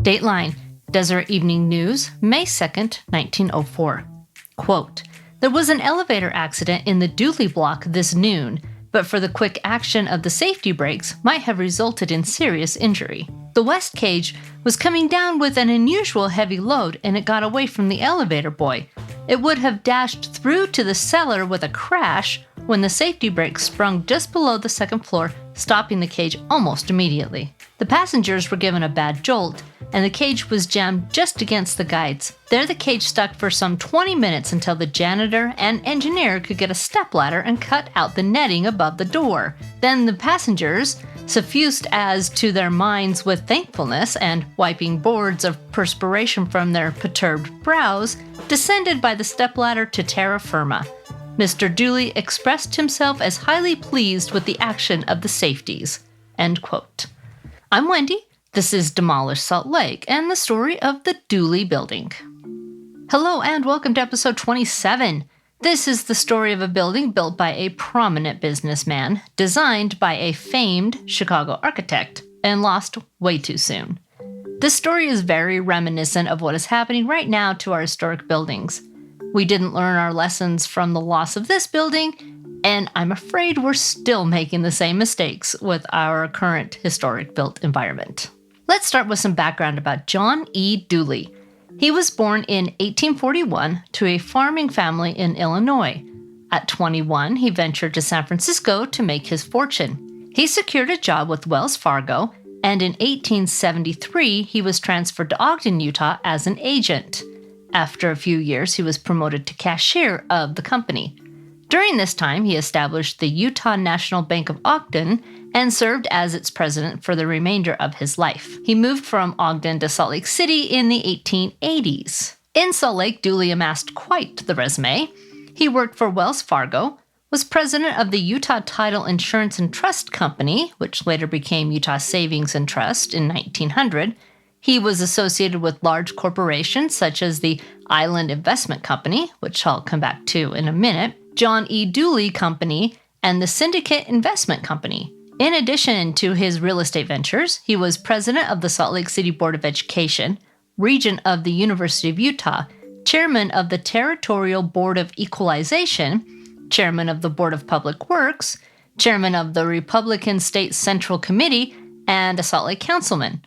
Dateline, Desert Evening News, May 2nd, 1904. Quote, "There was an elevator accident in the Dooley block this noon, but for the quick action of the safety brakes might have resulted in serious injury. The west cage was coming down with an unusual heavy load and it got away from the elevator boy. It would have dashed through to the cellar with a crash when the safety brakes sprung just below the second floor, stopping the cage almost immediately. The passengers were given a bad jolt, and the cage was jammed just against the guides. There the cage stuck for some 20 minutes until the janitor and engineer could get a stepladder and cut out the netting above the door. Then the passengers, suffused as to their minds with thankfulness and wiping boards of perspiration from their perturbed brows, descended by the stepladder to terra firma. Mr. Dooley expressed himself as highly pleased with the action of the safeties." End quote. I'm Wendy. This is Demolished Salt Lake and the story of the Dooley Building. Hello and welcome to episode 27. This is the story of a building built by a prominent businessman, designed by a famed Chicago architect, and lost way too soon. This story is very reminiscent of what is happening right now to our historic buildings. We didn't learn our lessons from the loss of this building, and I'm afraid we're still making the same mistakes with our current historic built environment. Let's start with some background about John E. Dooley. He was born in 1841 to a farming family in Illinois. At 21, he ventured to San Francisco to make his fortune. He secured a job with Wells Fargo, and in 1873, he was transferred to Ogden, Utah as an agent. After a few years, he was promoted to cashier of the company. During this time, he established the Utah National Bank of Ogden and served as its president for the remainder of his life. He moved from Ogden to Salt Lake City in the 1880s. In Salt Lake, Dooley amassed quite the resume. He worked for Wells Fargo, was president of the Utah Title Insurance and Trust Company, which later became Utah Savings and Trust in 1900. He was associated with large corporations such as the Island Investment Company, which I'll come back to in a minute, John E. Dooley Company, and the Syndicate Investment Company. In addition to his real estate ventures, he was president of the Salt Lake City Board of Education, regent of the University of Utah, chairman of the Territorial Board of Equalization, chairman of the Board of Public Works, chairman of the Republican State Central Committee, and a Salt Lake councilman.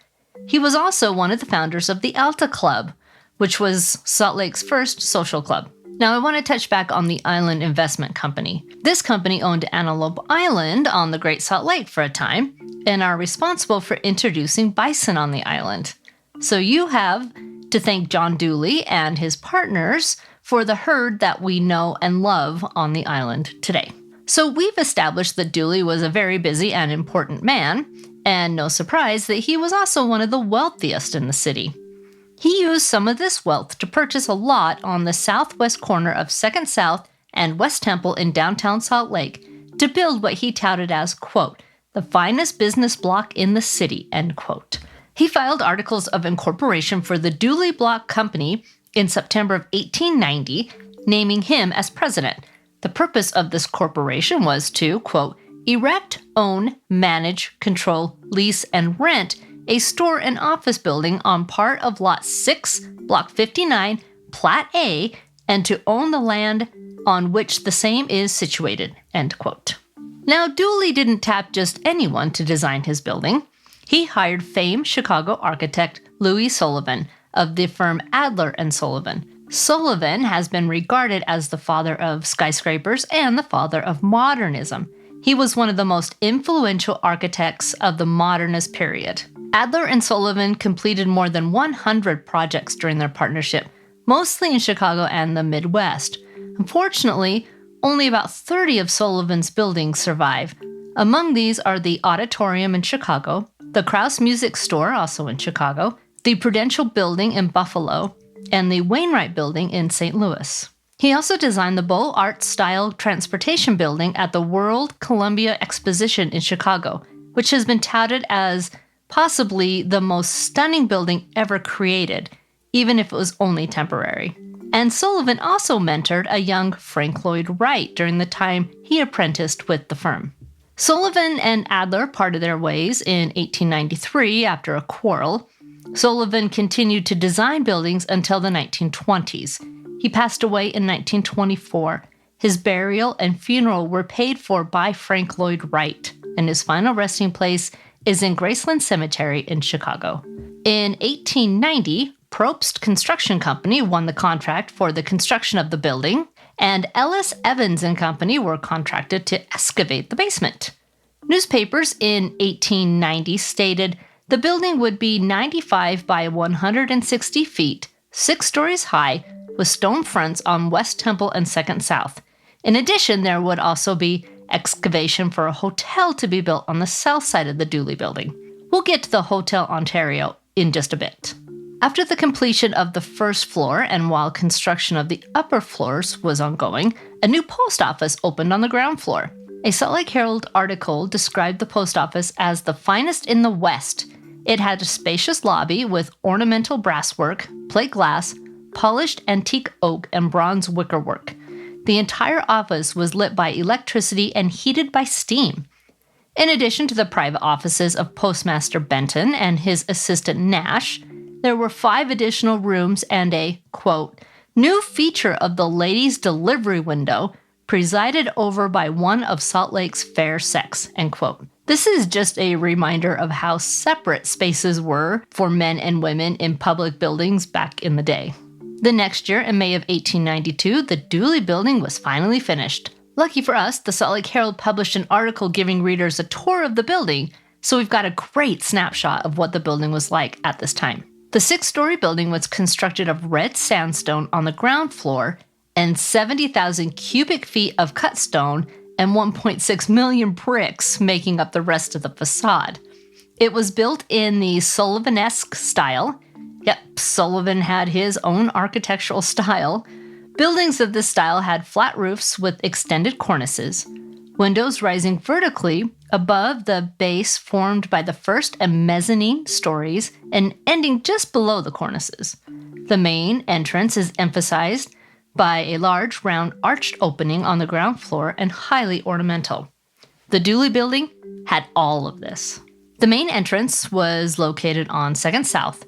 He was also one of the founders of the Alta Club, which was Salt Lake's first social club. Now I want to touch back on the Island Investment Company. This company owned Antelope-Island on the Great Salt Lake for a time and are responsible for introducing bison on the island. So you have to thank John Dooley and his partners for the herd that we know and love on the island today. So we've established that Dooley was a very busy and important man, and no surprise that he was also one of the wealthiest in the city. He used some of this wealth to purchase a lot on the southwest corner of 2nd South and West Temple in downtown Salt Lake to build what he touted as, quote, the finest business block in the city, end quote. He filed articles of incorporation for the Dooley Block Company in September of 1890, naming him as president. The purpose of this corporation was to, quote, erect, own, manage, control, lease, and rent a store and office building on part of Lot 6, Block 59, Plat A, and to own the land on which the same is situated, end quote. Now, Dooley didn't tap just anyone to design his building. He hired famed Chicago architect Louis Sullivan of the firm Adler & Sullivan. Sullivan has been regarded as the father of skyscrapers and the father of modernism. He was one of the most influential architects of the modernist period. Adler and Sullivan completed more than 100 projects during their partnership, mostly in Chicago and the Midwest. Unfortunately, only about 30 of Sullivan's buildings survive. Among these are the Auditorium in Chicago, the Krause Music Store, also in Chicago, the Prudential Building in Buffalo, and the Wainwright Building in St. Louis. He also designed the Beaux Arts-style transportation building at the World Columbia Exposition in Chicago, which has been touted as possibly the most stunning building ever created, even if it was only temporary. And Sullivan also mentored a young Frank Lloyd Wright during the time he apprenticed with the firm. Sullivan and Adler parted their ways in 1893 after a quarrel. Sullivan continued to design buildings until the 1920s. He passed away in 1924. His burial and funeral were paid for by Frank Lloyd Wright, and his final resting place is in Graceland Cemetery in Chicago. In 1890, Probst Construction Company won the contract for the construction of the building, and Ellis Evans and Company were contracted to excavate the basement. Newspapers in 1890 stated the building would be 95 by 160 feet, 6 stories high, with stone fronts on West Temple and 2nd South. In addition, there would also be excavation for a hotel to be built on the south side of the Dooley building. We'll get to the Hotel Ontario in just a bit. After the completion of the first floor and while construction of the upper floors was ongoing, a new post office opened on the ground floor. A Salt Lake Herald article described the post office as the finest in the West. It had a spacious lobby with ornamental brasswork, plate glass, polished antique oak, and bronze wickerwork. The entire office was lit by electricity and heated by steam. In addition to the private offices of Postmaster Benton and his assistant Nash, there were 5 additional rooms and a, quote, new feature of the ladies' delivery window presided over by one of Salt Lake's fair sex, end quote. This is just a reminder of how separate spaces were for men and women in public buildings back in the day. The next year, in May of 1892, the Dooley building was finally finished. Lucky for us, the Salt Lake Herald published an article giving readers a tour of the building, so we've got a great snapshot of what the building was like at this time. The 6-story building was constructed of red sandstone on the ground floor and 70,000 cubic feet of cut stone and 1.6 million bricks making up the rest of the facade. It was built in the Sullivan-esque style. Yep, Sullivan had his own architectural style. Buildings of this style had flat roofs with extended cornices, windows rising vertically above the base formed by the first and mezzanine stories and ending just below the cornices. The main entrance is emphasized by a large round arched opening on the ground floor and highly ornamental. The Dooley building had all of this. The main entrance was located on 2nd South.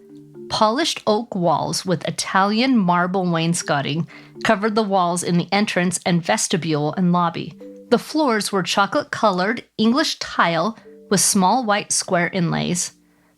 Polished oak walls with Italian marble wainscoting covered the walls in the entrance and vestibule and lobby. The floors were chocolate-colored English tile with small white square inlays.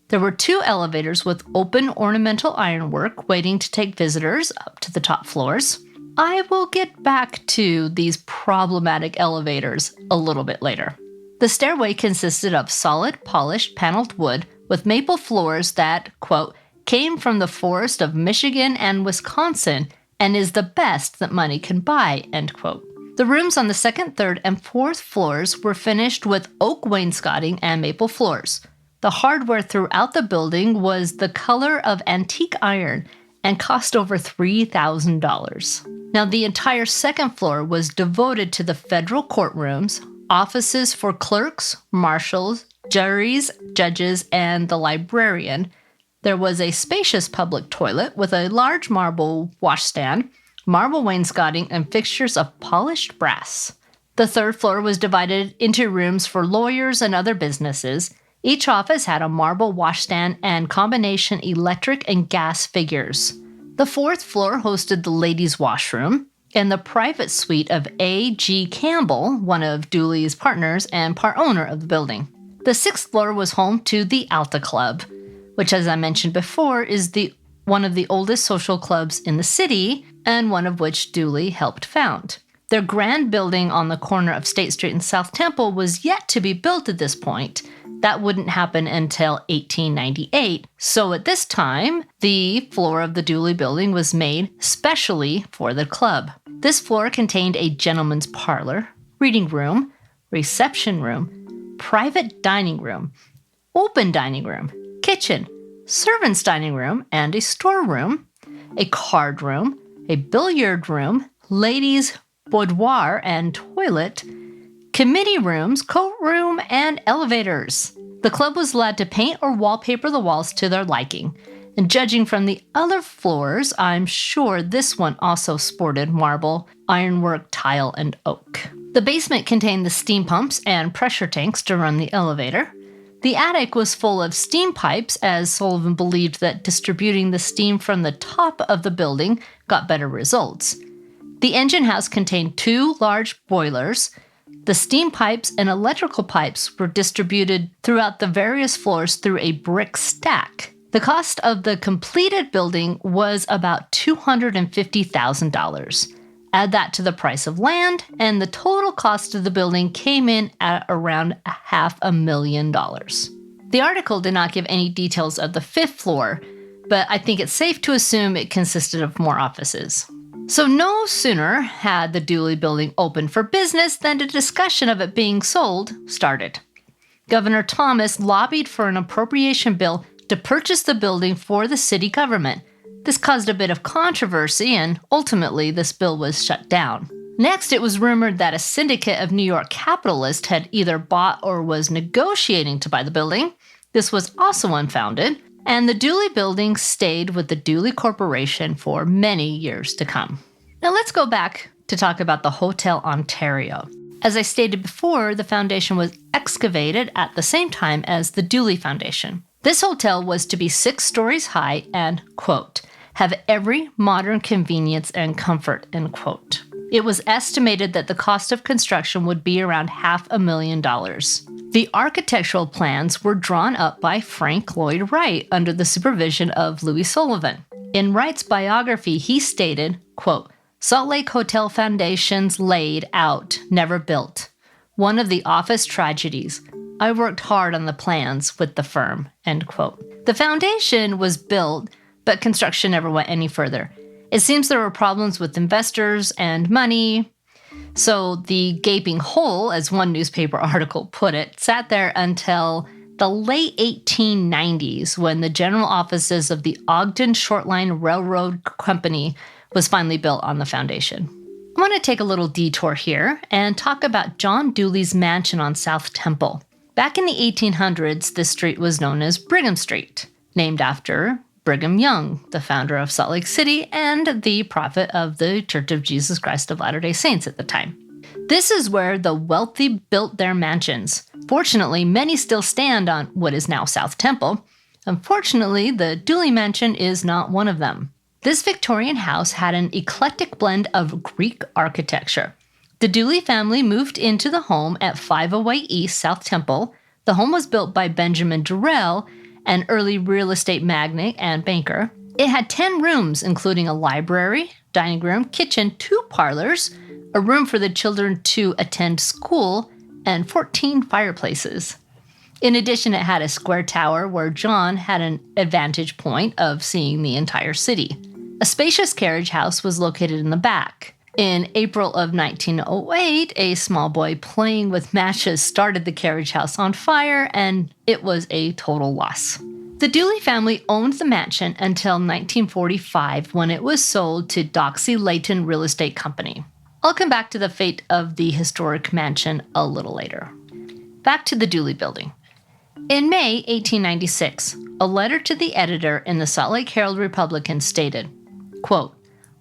There were 2 elevators with open ornamental ironwork waiting to take visitors up to the top floors. I will get back to these problematic elevators a little bit later. The stairway consisted of solid, polished, paneled wood with maple floors that, quote, came from the forest of Michigan and Wisconsin and is the best that money can buy, end quote. The rooms on the 2nd, 3rd, and 4th floors were finished with oak wainscoting and maple floors. The hardware throughout the building was the color of antique iron and cost over $3,000. Now, the entire 2nd floor was devoted to the federal courtrooms, offices for clerks, marshals, juries, judges, and the librarian. There was a spacious public toilet with a large marble washstand, marble wainscoting, and fixtures of polished brass. The 3rd floor was divided into rooms for lawyers and other businesses. Each office had a marble washstand and combination electric and gas figures. The 4th floor hosted the ladies' washroom and the private suite of A.G. Campbell, one of Dooley's partners and part owner of the building. The 6th floor was home to the Alta Club, which, as I mentioned before, is one of the oldest social clubs in the city, and one of which Dooley helped found. Their grand building on the corner of State Street and South Temple was yet to be built at this point. That wouldn't happen until 1898, so at this time, the floor of the Dooley building was made specially for the club. This floor contained a gentleman's parlor, reading room, reception room, private dining room, open dining room, kitchen, servants' dining room, and a storeroom, a card room, a billiard room, ladies' boudoir and toilet, committee rooms, coat room, and elevators. The club was allowed to paint or wallpaper the walls to their liking. And judging from the other floors, I'm sure this one also sported marble, ironwork, tile, and oak. The basement contained the steam pumps and pressure tanks to run the elevator. The attic was full of steam pipes, as Sullivan believed that distributing the steam from the top of the building got better results. The engine house contained 2 large boilers. The steam pipes and electrical pipes were distributed throughout the various floors through a brick stack. The cost of the completed building was about $250,000. Add that to the price of land, and the total cost of the building came in at around $500,000. The article did not give any details of the 5th floor, but I think it's safe to assume it consisted of more offices. So no sooner had the Dooley building opened for business than the discussion of it being sold started. Governor Thomas lobbied for an appropriation bill to purchase the building for the city government. This caused a bit of controversy, and ultimately this bill was shut down. Next, it was rumored that a syndicate of New York capitalists had either bought or was negotiating to buy the building. This was also unfounded, and the Dooley building stayed with the Dooley Corporation for many years to come. Now let's go back to talk about the Hotel Ontario. As I stated before, the foundation was excavated at the same time as the Dooley Foundation. This hotel was to be 6 stories high and, quote, have every modern convenience and comfort, end quote. It was estimated that the cost of construction would be around $500,000. The architectural plans were drawn up by Frank Lloyd Wright under the supervision of Louis Sullivan. In Wright's biography, he stated, quote, Salt Lake Hotel foundations laid out, never built. One of the office tragedies. I worked hard on the plans with the firm, end quote. The foundation was built, but construction never went any further. It seems there were problems with investors and money. So the gaping hole, as one newspaper article put it, sat there until the late 1890s when the general offices of the Ogden Shortline Railroad Company was finally built on the foundation. I want to take a little detour here and talk about John Dooley's mansion on South Temple. Back in the 1800s, this street was known as Brigham Street, named after Brigham Young, the founder of Salt Lake City and the prophet of the Church of Jesus Christ of Latter-day Saints at the time. This is where the wealthy built their mansions. Fortunately, many still stand on what is now South Temple. Unfortunately, the Dooley Mansion is not one of them. This Victorian house had an eclectic blend of Greek architecture. The Dooley family moved into the home at 508 East South Temple. The home was built by Benjamin Durrell, an early real estate magnate and banker. It had 10 rooms, including a library, dining room, kitchen, 2 parlors, a room for the children to attend school, and 14 fireplaces. In addition, it had a square tower where John had an advantage point of seeing the entire city. A spacious carriage house was located in the back. In April of 1908, a small boy playing with matches started the carriage house on fire, and it was a total loss. The Dooley family owned the mansion until 1945 when it was sold to Doxey Layton Real Estate Company. I'll come back to the fate of the historic mansion a little later. Back to the Dooley building. In May 1896, a letter to the editor in the Salt Lake Herald Republican stated, quote,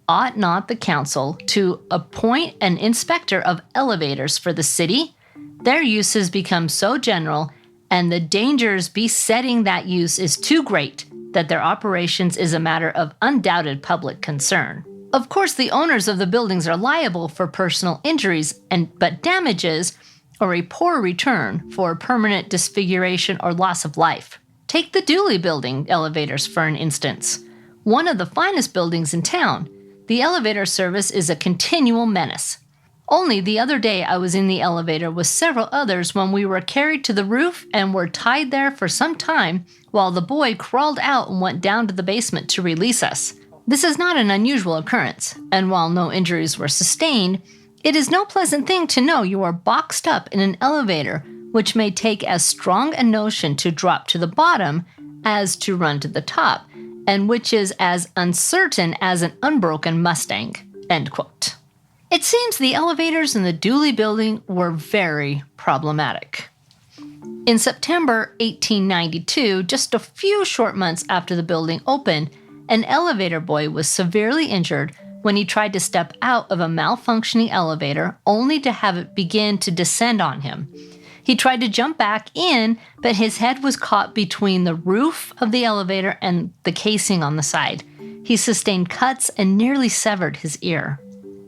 ought not the council to appoint an inspector of elevators for the city? Their use has become so general, and the dangers besetting that use is too great that their operations is a matter of undoubted public concern. Of course, the owners of the buildings are liable for personal injuries, but damages or a poor return for permanent disfiguration or loss of life. Take the Dooley building elevators for an instance. One of the finest buildings in town. The elevator service is a continual menace. Only the other day I was in the elevator with several others when we were carried to the roof and were tied there for some time while the boy crawled out and went down to the basement to release us. This is not an unusual occurrence, and while no injuries were sustained, it is no pleasant thing to know you are boxed up in an elevator which may take as strong a notion to drop to the bottom as to run to the top, and which is as uncertain as an unbroken Mustang, end quote. It seems the elevators in the Dooley building were very problematic. In September 1892, just a few short months after the building opened, an elevator boy was severely injured when he tried to step out of a malfunctioning elevator only to have it begin to descend on him. He tried to jump back in, but his head was caught between the roof of the elevator and the casing on the side. He sustained cuts and nearly severed his ear.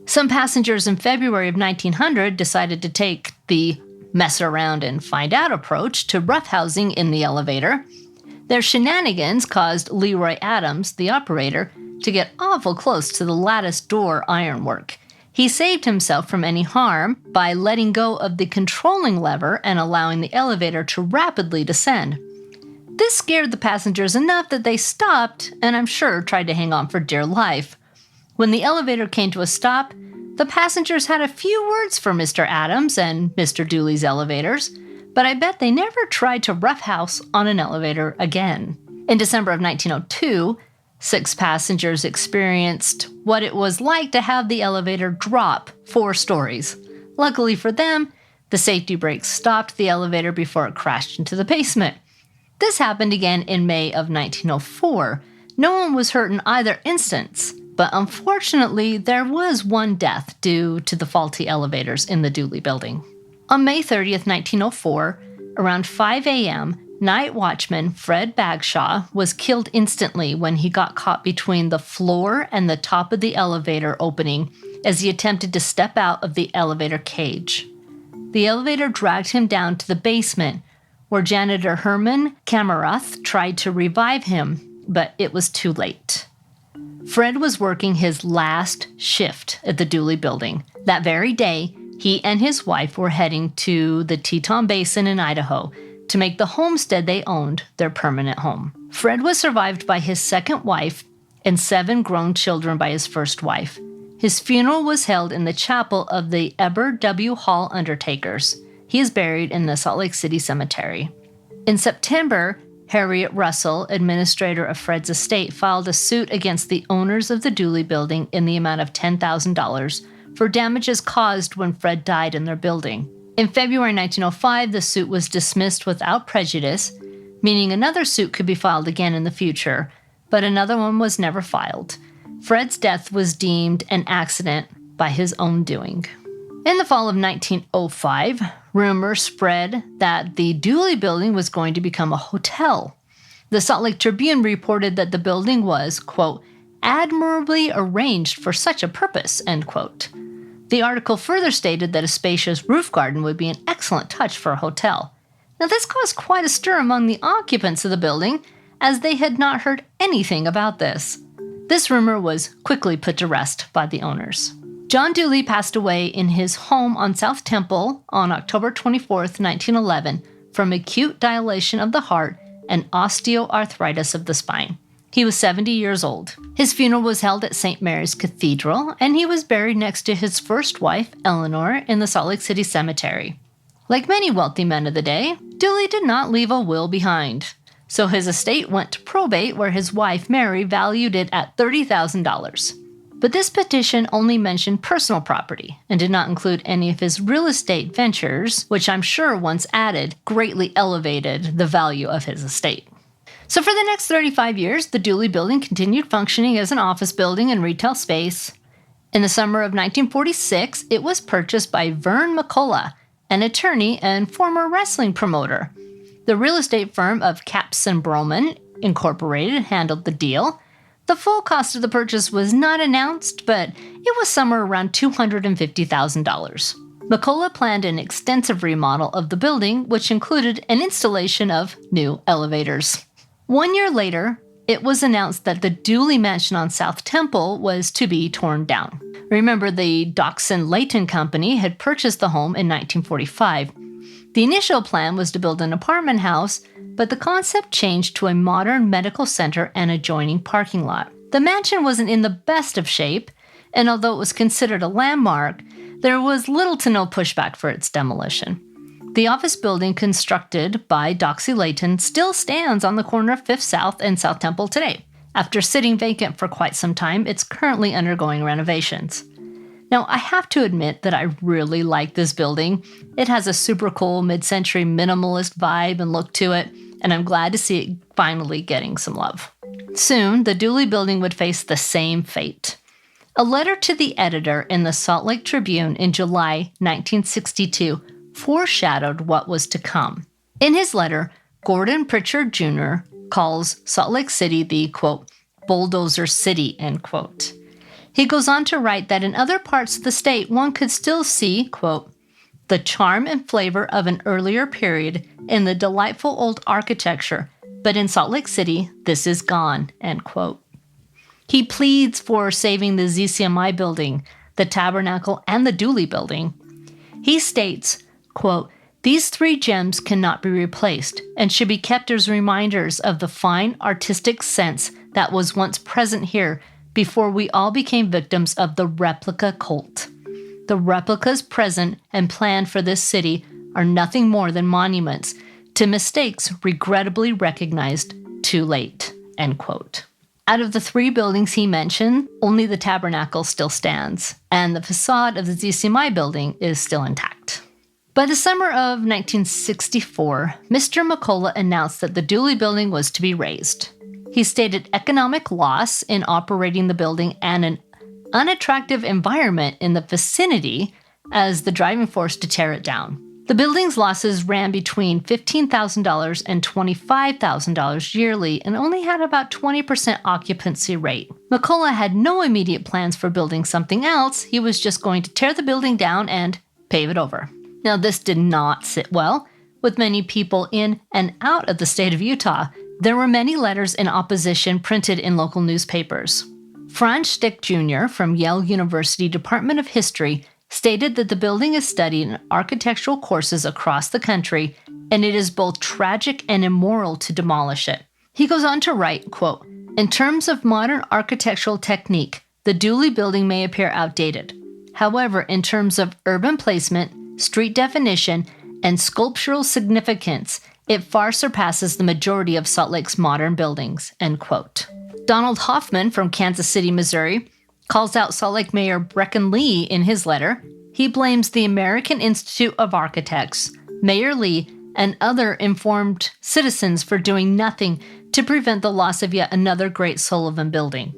Some passengers in February of 1900 decided to take the mess around and find out approach to roughhousing in the elevator. Their shenanigans caused Leroy Adams, the operator, to get awful close to the lattice door ironwork. He saved himself from any harm by letting go of the controlling lever and allowing the elevator to rapidly descend. This scared the passengers enough that they stopped and I'm sure tried to hang on for dear life. When the elevator came to a stop, the passengers had a few words for Mr. Adams and Mr. Dooley's elevators, but I bet they never tried to roughhouse on an elevator again. In December of 1902, 6 passengers experienced what it was like to have the elevator drop 4 stories. Luckily for them, the safety brakes stopped the elevator before it crashed into the basement. This happened again in May of 1904. No one was hurt in either instance, but unfortunately, there was one death due to the faulty elevators in the Dooley building. On May 30th, 1904, around 5 a.m., night watchman Fred Bagshaw was killed instantly when he got caught between the floor and the top of the elevator opening as he attempted to step out of the elevator cage. The elevator dragged him down to the basement, where janitor Herman Kamarath tried to revive him, but it was too late. Fred was working his last shift at the Dooley building. That very day, he and his wife were heading to the Teton Basin in Idaho to make the homestead they owned their permanent home. Fred was survived by his second wife and 7 grown children by his first wife. His funeral was held in the chapel of the Eber W. Hall Undertakers. He is buried in the Salt Lake City Cemetery. In September, Harriet Russell, administrator of Fred's estate, filed a suit against the owners of the Dooley building in the amount of $10,000 for damages caused when Fred died in their building. In February 1905, the suit was dismissed without prejudice, meaning another suit could be filed again in the future, but another one was never filed. Fred's death was deemed an accident by his own doing. In the fall of 1905, rumors spread that the Dooley building was going to become a hotel. The Salt Lake Tribune reported that the building was, quote, admirably arranged for such a purpose, end quote. The article further stated that a spacious roof garden would be an excellent touch for a hotel. Now, this caused quite a stir among the occupants of the building, as they had not heard anything about this. This rumor was quickly put to rest by the owners. John Dooley passed away in his home on South Temple on October 24, 1911, from acute dilation of the heart and osteoarthritis of the spine. He was 70 years old. His funeral was held at St. Mary's Cathedral, and he was buried next to his first wife, Eleanor, in the Salt Lake City Cemetery. Like many wealthy men of the day, Dooley did not leave a will behind. So his estate went to probate, where his wife, Mary, valued it at $30,000. But this petition only mentioned personal property and did not include any of his real estate ventures, which I'm sure once added greatly elevated the value of his estate. So for the next 35 years, the Dooley building continued functioning as an office building and retail space. In the summer of 1946, it was purchased by Vern McCullough, an attorney and former wrestling promoter. The real estate firm of Capps and Broman Incorporated handled the deal. The full cost of the purchase was not announced, but it was somewhere around $250,000. McCullough planned an extensive remodel of the building, which included an installation of new elevators. 1 year later, it was announced that the Dooley Mansion on South Temple was to be torn down. Remember, the Doxson Layton Company had purchased the home in 1945. The initial plan was to build an apartment house, but the concept changed to a modern medical center and adjoining parking lot. The mansion wasn't in the best of shape, and although it was considered a landmark, there was little to no pushback for its demolition. The office building constructed by Doxy Layton still stands on the corner of 5th South and South Temple today. After sitting vacant for quite some time, it's currently undergoing renovations. Now, I have to admit that I really like this building. It has a super cool mid-century minimalist vibe and look to it, and I'm glad to see it finally getting some love. Soon, the Dooley building would face the same fate. A letter to the editor in the Salt Lake Tribune in July 1962 foreshadowed what was to come. In his letter, Gordon Pritchard Jr. calls Salt Lake City the, quote, bulldozer city, end quote. He goes on to write that in other parts of the state, one could still see, quote, the charm and flavor of an earlier period in the delightful old architecture, but in Salt Lake City, this is gone, end quote. He pleads for saving the ZCMI building, the Tabernacle, and the Dooley building. He states, quote, these three gems cannot be replaced and should be kept as reminders of the fine artistic sense that was once present here before we all became victims of the replica cult. The replicas present and planned for this city are nothing more than monuments to mistakes regrettably recognized too late, end quote. Out of the three buildings he mentioned, only the Tabernacle still stands, and the facade of the ZCMI building is still intact. By the summer of 1964, Mr. McCullough announced that the Dooley building was to be razed. He stated economic loss in operating the building and an unattractive environment in the vicinity as the driving force to tear it down. The building's losses ran between $15,000 and $25,000 yearly and only had about 20% occupancy rate. McCullough had no immediate plans for building something else. He was just going to tear the building down and pave it over. Now, this did not sit well with many people in and out of the state of Utah. There were many letters in opposition printed in local newspapers. Franz Stick Jr. from Yale University Department of History stated that the building is studied in architectural courses across the country, and it is both tragic and immoral to demolish it. He goes on to write, quote, in terms of modern architectural technique, the Dooley building may appear outdated. However, in terms of urban placement, street definition, and sculptural significance, it far surpasses the majority of Salt Lake's modern buildings, end quote. Donald Hoffman from Kansas City, Missouri, calls out Salt Lake Mayor Brecken Lee in his letter. He blames the American Institute of Architects, Mayor Lee, and other informed citizens for doing nothing to prevent the loss of yet another great Sullivan building.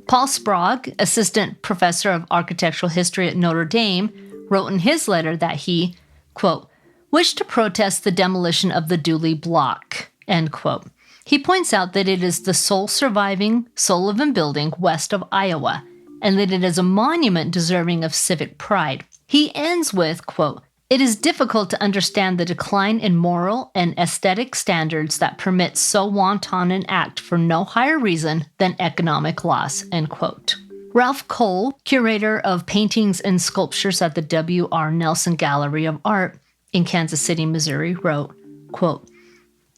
Paul Sprague, assistant professor of architectural history at Notre Dame, wrote in his letter that he, quote, wished to protest the demolition of the Dooley block, end quote. He points out that it is the sole surviving Sullivan building west of Iowa, and that it is a monument deserving of civic pride. He ends with, quote, it is difficult to understand the decline in moral and aesthetic standards that permit so wanton an act for no higher reason than economic loss, end quote. Ralph Cole, curator of paintings and sculptures at the W.R. Nelson Gallery of Art in Kansas City, Missouri, wrote, quote,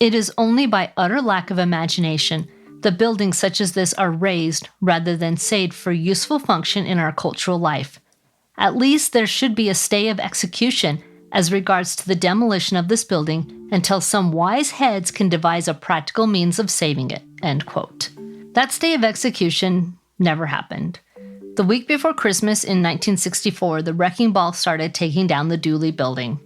it is only by utter lack of imagination that buildings such as this are razed rather than saved for useful function in our cultural life. At least there should be a stay of execution as regards to the demolition of this building until some wise heads can devise a practical means of saving it, end quote. That stay of execution never happened. The week before Christmas in 1964, the wrecking ball started taking down the Dooley building.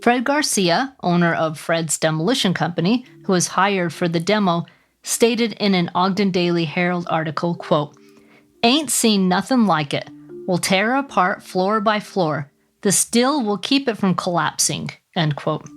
Fred Garcia, owner of Fred's Demolition Company, who was hired for the demo, stated in an Ogden Daily Herald article, quote, ain't seen nothing like it. We'll tear apart floor by floor. The steel will keep it from collapsing, end quote.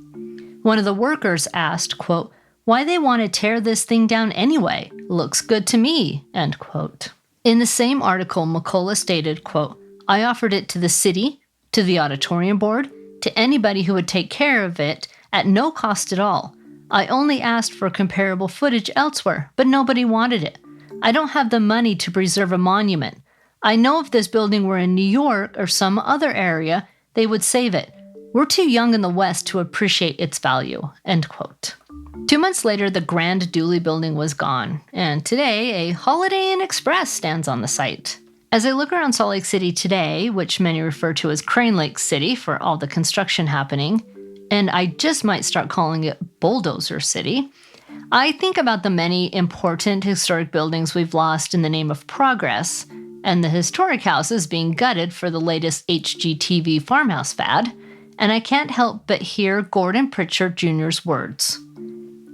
One of the workers asked, quote, why they want to tear this thing down anyway? Looks good to me, end quote. In the same article, McCullough stated, quote, I offered it to the city, to the auditorium board, to anybody who would take care of it at no cost at all. I only asked for comparable footage elsewhere, but nobody wanted it. I don't have the money to preserve a monument. I know if this building were in New York or some other area, they would save it. We're too young in the West to appreciate its value, end quote. 2 months later, the Grand Dooley building was gone, and today, a Holiday Inn Express stands on the site. As I look around Salt Lake City today, which many refer to as Crane Lake City for all the construction happening, and I just might start calling it Bulldozer City, I think about the many important historic buildings we've lost in the name of progress, and the historic houses being gutted for the latest HGTV farmhouse fad, and I can't help but hear Gordon Pritchard Jr.'s words.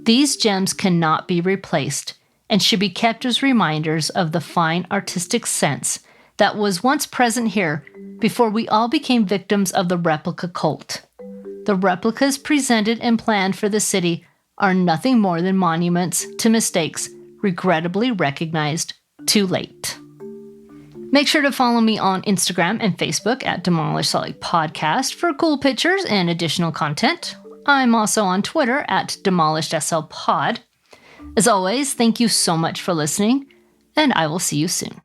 These gems cannot be replaced and should be kept as reminders of the fine artistic sense that was once present here before we all became victims of the replica cult. The replicas presented and planned for the city are nothing more than monuments to mistakes regrettably recognized too late. Make sure to follow me on Instagram and Facebook at Demolish Salt Lake Podcast for cool pictures and additional content. I'm also on Twitter at DemolishedSLPod. As always, thank you so much for listening, and I will see you soon.